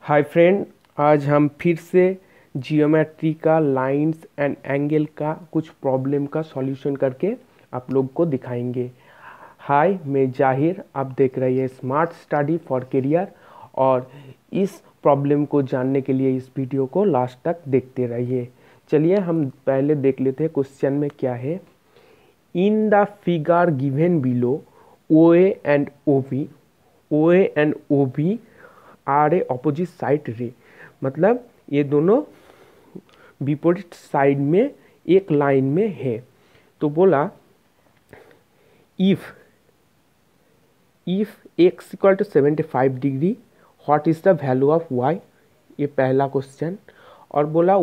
Hi friend, आज हम फिर से जियोमेट्री का लाइंस एंड एंगल का कुछ प्रॉब्लम का सॉल्यूशन करके आप लोग को दिखाएंगे। हाय, मैं जाहिर, आप देख रहे हैं स्मार्ट स्टडी फॉर करियर। और इस प्रॉब्लम को जानने के लिए इस वीडियो को लास्ट तक देखते रहिए। चलिए हम पहले देख लेते हैं क्वेश्चन में क्या है। In the figure given below, O and O and O B are a opposite side ray, मतलब ये दोनों विपरीत साइड में एक लाइन में है। तो बोला if x equal to 75 degree, what is the value of y, ये पहला क्वेश्चन। और बोला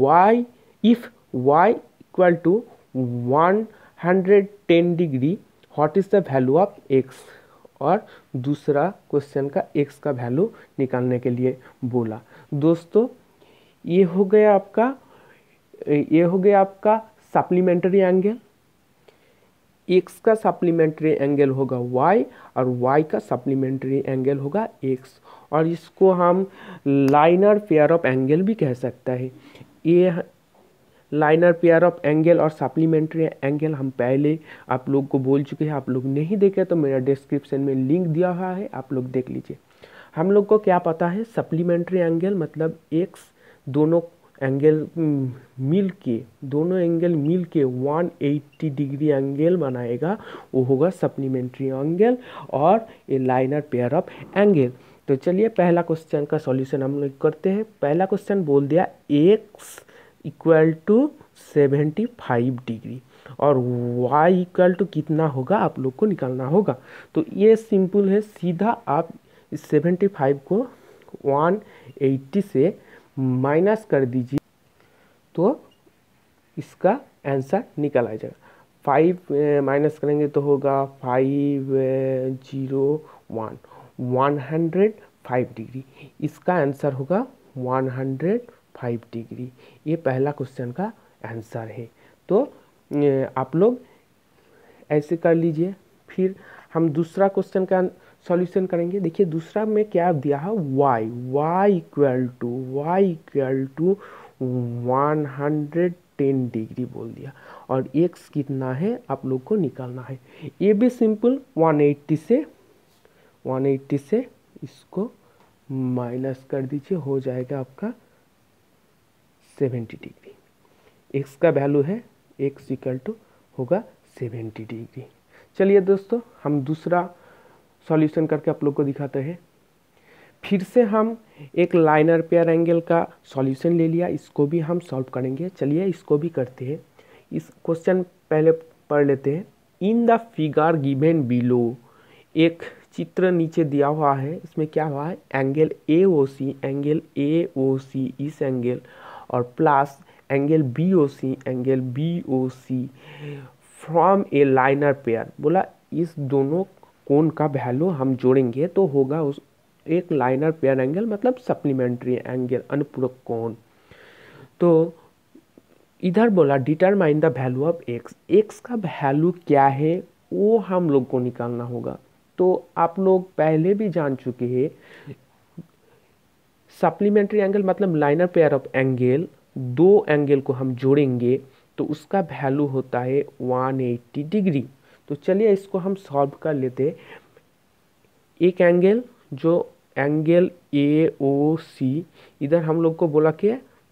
y if y equal to 110 degree, what is the value of x। और दूसरा क्वेश्चन का x का वैल्यू निकालने के लिए बोला। दोस्तों ये हो गया आपका सप्लीमेंट्री एंगल। x का सप्लीमेंट्री एंगल होगा y और y का सप्लीमेंट्री एंगल होगा x। और इसको हम लाइनर पेयर ऑफ एंगल भी कह सकता है। ये लाइनर पेयर ऑफ एंगल और सप्लीमेंट्री एंगल हम पहले आप लोग को बोल चुके हैं। आप लोग नहीं देखे तो मेरा डिस्क्रिप्शन में लिंक दिया हुआ है, आप लोग देख लीजिए। हम लोग को क्या पता है, सप्लीमेंट्री एंगल मतलब x दोनों एंगल मिल के 180 डिग्री एंगल बनाएगा, वो होगा सप्लीमेंट्री एंगल और ये लाइनर पेयर ऑफ एंगल। तो चलिए पहला क्वेश्चन का सॉल्यूशन हम लोग करते हैं। पहला क्वेश्चन बोल दिया x इक्वल टू 75 डिग्री और y इक्वल टू कितना होगा आप लोग को निकालना होगा। तो ये सिंपल है, सीधा आप इस 75 को 180 से माइनस कर दीजिए तो इसका आंसर निकल आ जाएगा। 5 माइनस करेंगे तो होगा 105 डिग्री। इसका आंसर होगा 105 डिग्री। ये पहला क्वेश्चन का आंसर है। तो आप लोग ऐसे कर लीजिए। फिर हम दूसरा क्वेश्चन का सॉल्यूशन करेंगे। देखिए दूसरा में क्या दिया है, y इक्वल टू 110 डिग्री बोल दिया और x कितना है आप लोग को निकालना है। ये भी सिंपल, 180 से इसको माइनस कर दीजिए, हो जाएगा आपका 70 डिग्री। x का वैल्यू है, x इक्वल टू होगा 70 डिग्री। चलिए दोस्तों हम दूसरा सॉल्यूशन करके आप लोग को दिखाते हैं। फिर से हम एक लाइनर पेयर एंगल का सॉल्यूशन ले लिया, इसको भी हम सॉल्व करेंगे। चलिए इसको भी करते हैं। इस क्वेश्चन पहले पढ़ लेते हैं। इन द फिगर गिवन बिलो, एक चित्र नीचे दिया हुआ है, इसमें क्या हुआ है, एंगल ए ओ सी इस एंगल और plus angle B O C from a linear pair. बोला इस दोनों कोण का वैल्यू हम जोड़ेंगे तो होगा उस एक लाइनर पेयर एंगल, मतलब सप्लीमेंट्री एंगल, अनुपूरक कोण। तो इधर बोला determine the value of x का वैल्यू क्या है वो हम लोग को निकालना होगा। तो आप लोग पहले भी जान चुके हैं, सप्लीमेंट्री एंगल मतलब लाइनर पेयर ऑफ एंगल, दो एंगल को हम जोड़ेंगे तो उसका वैल्यू होता है 180 डिग्री। तो चलिए इसको हम सॉल्व कर लेते। एक एंगल जो एंगल ए ओ सी, इधर हम लोग को बोला कि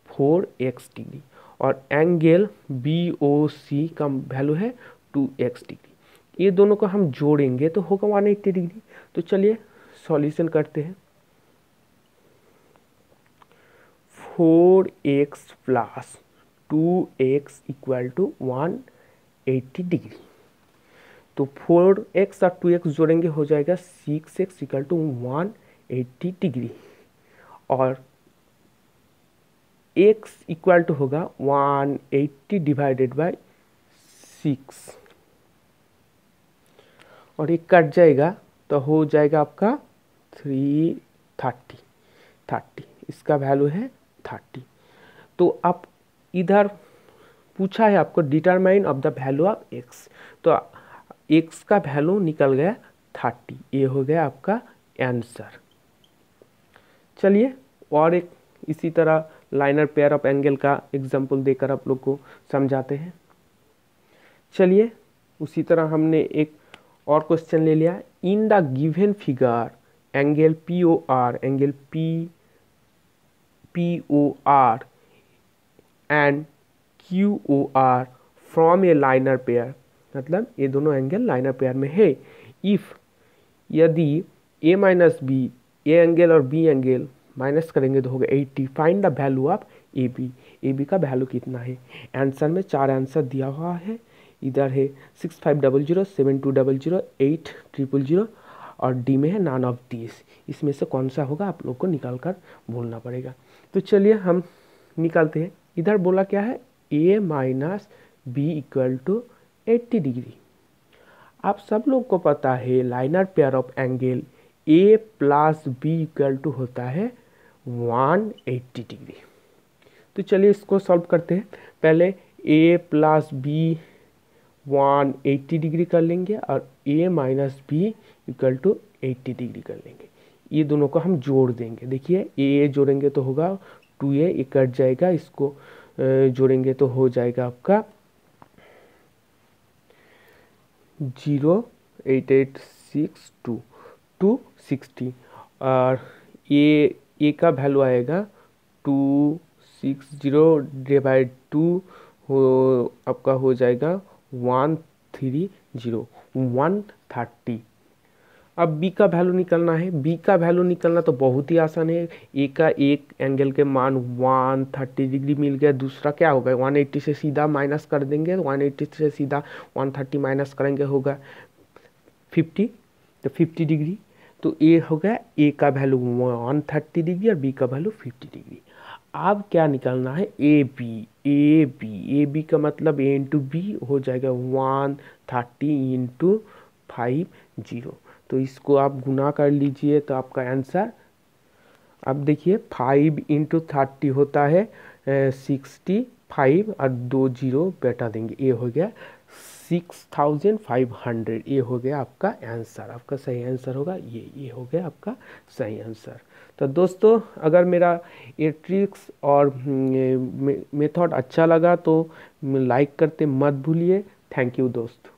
4x डिग्री और एंगल बी ओ सी का वैल्यू है 2x डिग्री। ये दोनों को हम जोड़ेंगे तो होगा 180 डिग्री। तो चलिए सॉल्यूशन करते हैं। 4x plus 2x equal to 180 degree. तो 4x और 2x जोड़ेंगे हो जाएगा 6x इक्वल टू 180 डिग्री और x इक्वल टू होगा 180 डिवाइडेड बाय 6 और ये कट जाएगा तो हो जाएगा आपका 330। इसका वैल्यू है 30। तो आप इधर पूछा है आपको determine of the value of x, तो x का वैल्यू निकल गया 30। ये हो गया आपका आंसर। चलिए और एक इसी तरह लाइनर पेयर ऑफ एंगल का एग्जाम्पल देकर आप लोग को समझाते हैं। चलिए उसी तरह हमने एक और क्वेश्चन ले लिया। In the given figure angle P O R and Q O R from a linear pair, मतलब ये दोनों एंगल लाइनर पेयर में है। इफ यदि A minus B, A angle और बी एंगल माइनस करेंगे तो होगा 80। Find the value of A B, A B का वैल्यू कितना है। आंसर में 4 आंसर दिया हुआ है, इधर है 6500, 7200, 8000 और डी में है नॉन ऑफ दिस। इसमें से कौन सा होगा आप लोग को निकाल कर बोलना पड़ेगा। तो चलिए हम निकालते हैं। इधर बोला क्या है, a minus B equal to 80 degree. आप सब लोग को पता है linear pair of angle a plus b equal to होता है 180 डिग्री। तो चलिए इसको सॉल्व करते हैं। पहले ए प्लस बी 180 डिग्री कर लेंगे और A minus B equal to 80 degree कर लेंगे। ये दोनों को हम जोड़ देंगे। देखिए ए जोड़ेंगे तो होगा 2a, ये कट जाएगा, इसको जोड़ेंगे तो हो जाएगा आपका 08862 260 और ए का वैल्यू आएगा 260 डिवाइड 2 हो आपका हो जाएगा 130 130। अब बी का वैल्यू निकलना है। बी का वैल्यू निकलना तो बहुत ही आसान है। ए का एक एंगल के मान 130 डिग्री मिल गया, दूसरा क्या होगा 180 से सीधा माइनस कर देंगे, 180 से सीधा 130 माइनस करेंगे होगा 50, तो 50 डिग्री। तो ए हो गया, ए का वैल्यू 130 डिग्री और बी का वैल्यू 50 डिग्री। अब क्या निकालना है, ए बी। ए बी का मतलब ए इंटू बी हो जाएगा 130 इंटू 50। तो इसको आप गुना कर लीजिए तो आपका आंसर, अब देखिए 5 इंटू 30 होता है 65 और 2 0 बैठा देंगे, ये हो गया 6500। ये हो गया आपका आंसर। आपका सही आंसर होगा ये हो गया आपका सही आंसर। तो दोस्तों अगर मेरा ये ट्रिक्स और मेथड अच्छा लगा तो लाइक करते मत भूलिए। थैंक यू दोस्त।